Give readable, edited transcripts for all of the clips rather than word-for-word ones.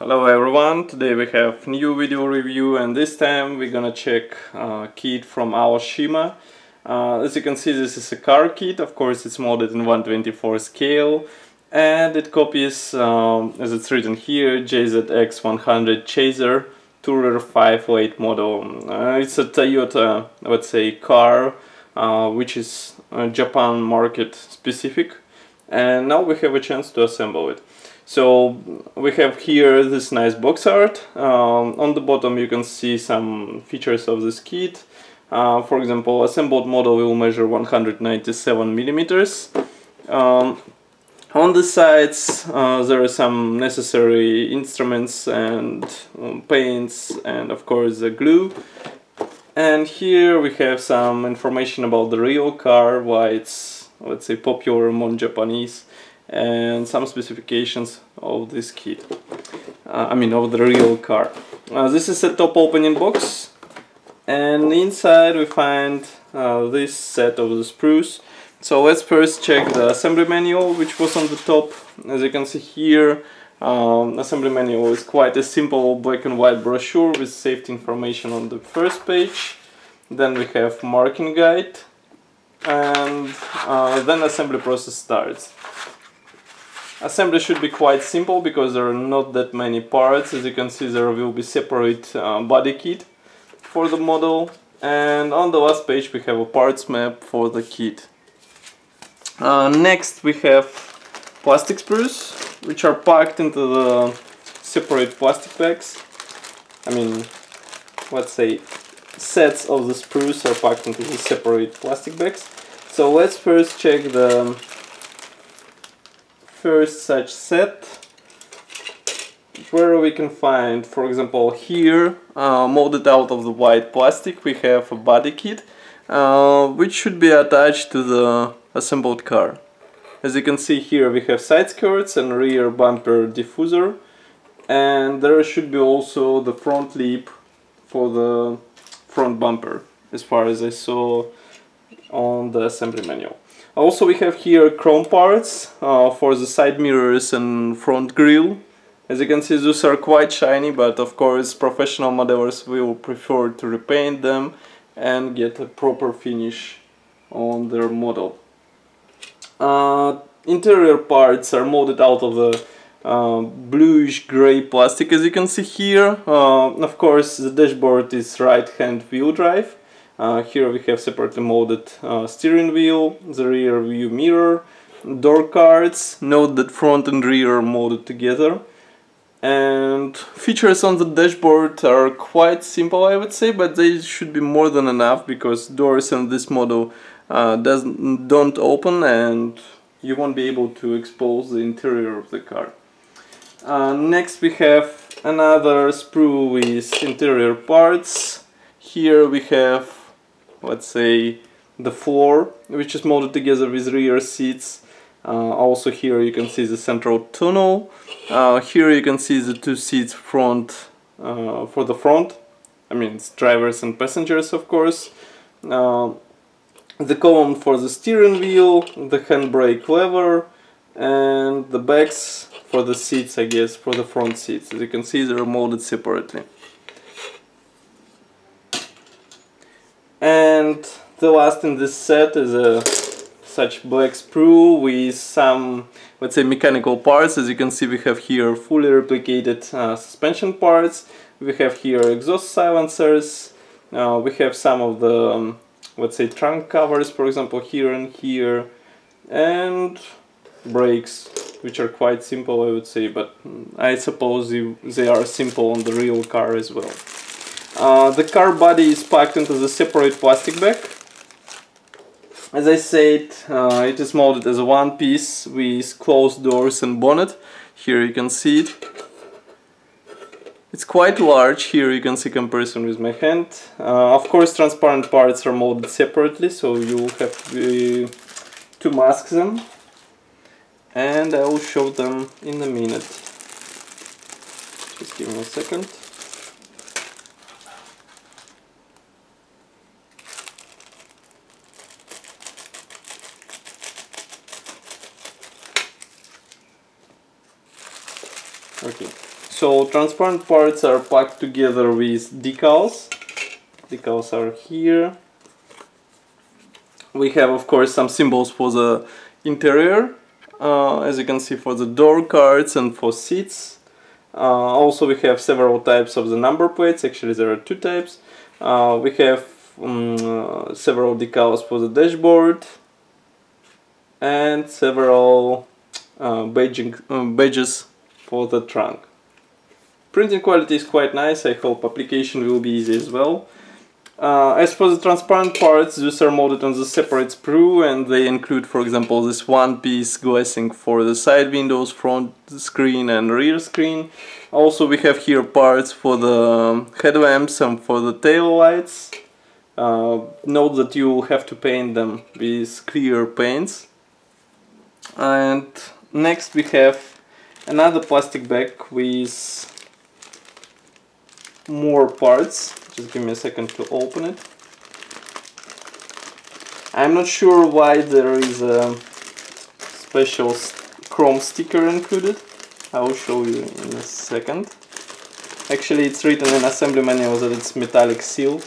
Hello everyone, today we have new video review and this time we're gonna check kit from Aoshima. As you can see, this is a car kit. Of course it's molded in 1/24 scale and it copies, as it's written here, JZX100 Chaser Tourer 5 late model. It's a Toyota, let's say, car which is Japan market specific, and now we have a chance to assemble it. So we have here this nice box art. On the bottom you can see some features of this kit. For example, assembled model will measure 197 millimeters. On the sides there are some necessary instruments and paints and of course the glue. And here we have some information about the real car, why it's, let's say, popular among Japanese, and some specifications of this kit. Of the real car. This is a top opening box, and inside we find this set of the sprues. So let's first check the assembly manual, which was on the top. As you can see here, assembly manual is quite a simple black and white brochure with safety information on the first page. Then we have marking guide, and then assembly process starts. Assembly should be quite simple because there are not that many parts. As you can see, there will be separate body kit for the model, and on the last page we have a parts map for the kit. Next we have plastic sprues, which are packed into the separate plastic bags. Let's say sets of the sprues are packed into the separate plastic bags. So let's first check the first such set, where we can find, for example, here, molded out of the white plastic, we have a body kit which should be attached to the assembled car. As you can see here, we have side skirts and rear bumper diffuser, and there should be also the front lip for the front bumper, as far as I saw on the assembly manual. Also we have here chrome parts for the side mirrors and front grille. As you can see, those are quite shiny, but of course professional modelers will prefer to repaint them and get a proper finish on their model. Interior parts are molded out of the bluish gray plastic, as you can see here. Of course the dashboard is right-hand wheel drive. Here we have separately molded steering wheel, the rear view mirror, door cards. Note that front and rear are molded together. And features on the dashboard are quite simple, I would say, but they should be more than enough, because doors in this model don't open and you won't be able to expose the interior of the car. Next we have another sprue with interior parts. Here we have, let's say, the floor, which is molded together with rear seats. Also here you can see the central tunnel. Here you can see the two seats front, for the front. It's drivers and passengers, of course. The column for the steering wheel, the handbrake lever, and the backs for the seats, I guess, for the front seats. As you can see, they're molded separately. And the last in this set is a such black sprue with some, let's say, mechanical parts. As you can see, we have here fully replicated suspension parts. We have here exhaust silencers. We have some of the, let's say, trunk covers, for example, here and here, and brakes, which are quite simple, I would say, but I suppose they are simple on the real car as well. The car body is packed into the separate plastic bag. As I said, it is molded as a one piece with closed doors and bonnet. Here you can see it. It's quite large. Here you can see comparison with my hand. Of course, transparent parts are molded separately, so you will have to mask them. And I will show them in a minute. Just give me a second. Okay, So transparent parts are packed together with decals. Decals are here. We have of course some symbols for the interior, as you can see, for the door cards and for seats. Also we have several types of the number plates. Actually there are two types. We have several decals for the dashboard and several badges for the trunk. Printing quality is quite nice. I hope application will be easy as well. As for the transparent parts, these are molded on the separate sprue, and they include, for example, this one-piece glassing for the side windows, front screen and rear screen. Also we have here parts for the headlamps and for the tail lights. Note that you have to paint them with clear paints. And next we have another plastic bag with more parts. Just give me a second to open it. I'm not sure why there is a special chrome sticker included. I will show you in a second. Actually it's written in assembly manual that it's metallic seal.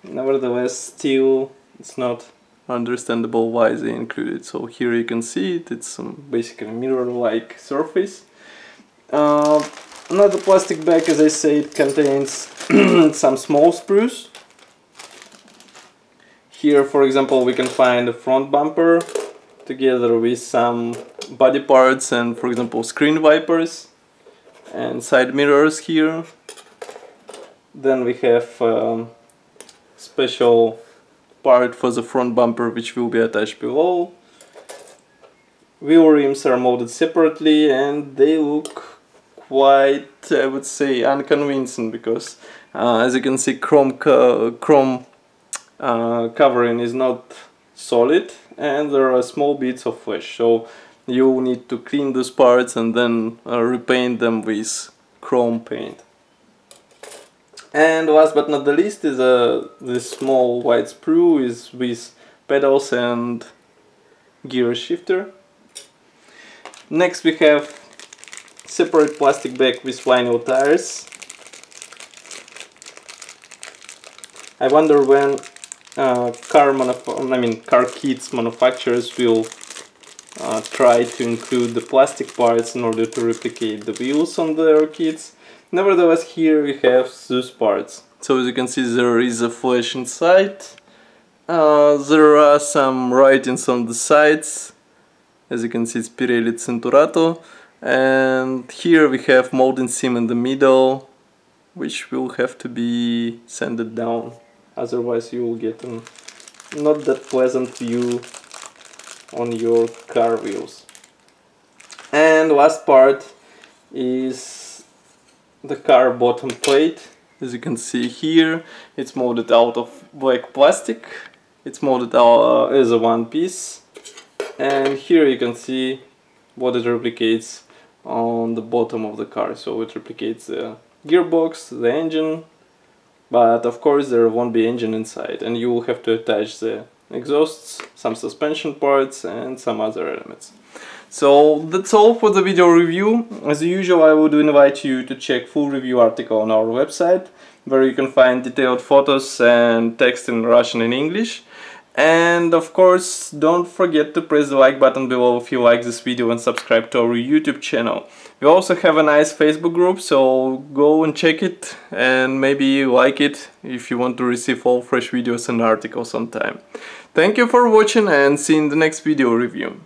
Nevertheless, still it's not understandable why they include it. So here you can see it, it's basically a mirror-like surface. Another plastic bag, as I said, contains some small sprues. Here, for example, we can find a front bumper together with some body parts and, for example, screen wipers and side mirrors here. Then we have special part for the front bumper which will be attached below. Wheel rims are molded separately and they look quite, I would say, unconvincing, because as you can see, chrome covering is not solid and there are small bits of flesh, so you need to clean those parts and then repaint them with chrome paint. And last but not the least is this small white sprue with pedals and gear shifter. Next we have separate plastic bag with Rhino tires. I wonder when car kits manufacturers will try to include the plastic parts in order to replicate the wheels on their kits. Nevertheless, here we have those parts. So as you can see, there is a flash inside. There are some writings on the sides. As you can see, it's Pirelli Centurato. And here we have molding seam in the middle, which will have to be sanded down. Otherwise you will get a not that pleasant view on your car wheels. And last part is the car bottom plate. As you can see here, it's molded out of black plastic. It's molded out as a one piece. And here you can see what it replicates on the bottom of the car. So it replicates the gearbox, the engine, but of course there won't be engine inside, and you will have to attach the exhausts, some suspension parts and some other elements. So that's all for the video review. As usual, I would invite you to check full review article on our website, where you can find detailed photos and text in Russian and English. And of course, don't forget to press the like button below if you like this video and subscribe to our YouTube channel. We also have a nice Facebook group, so go and check it and maybe like it if you want to receive all fresh videos and articles on time. Thank you for watching and see you in the next video review.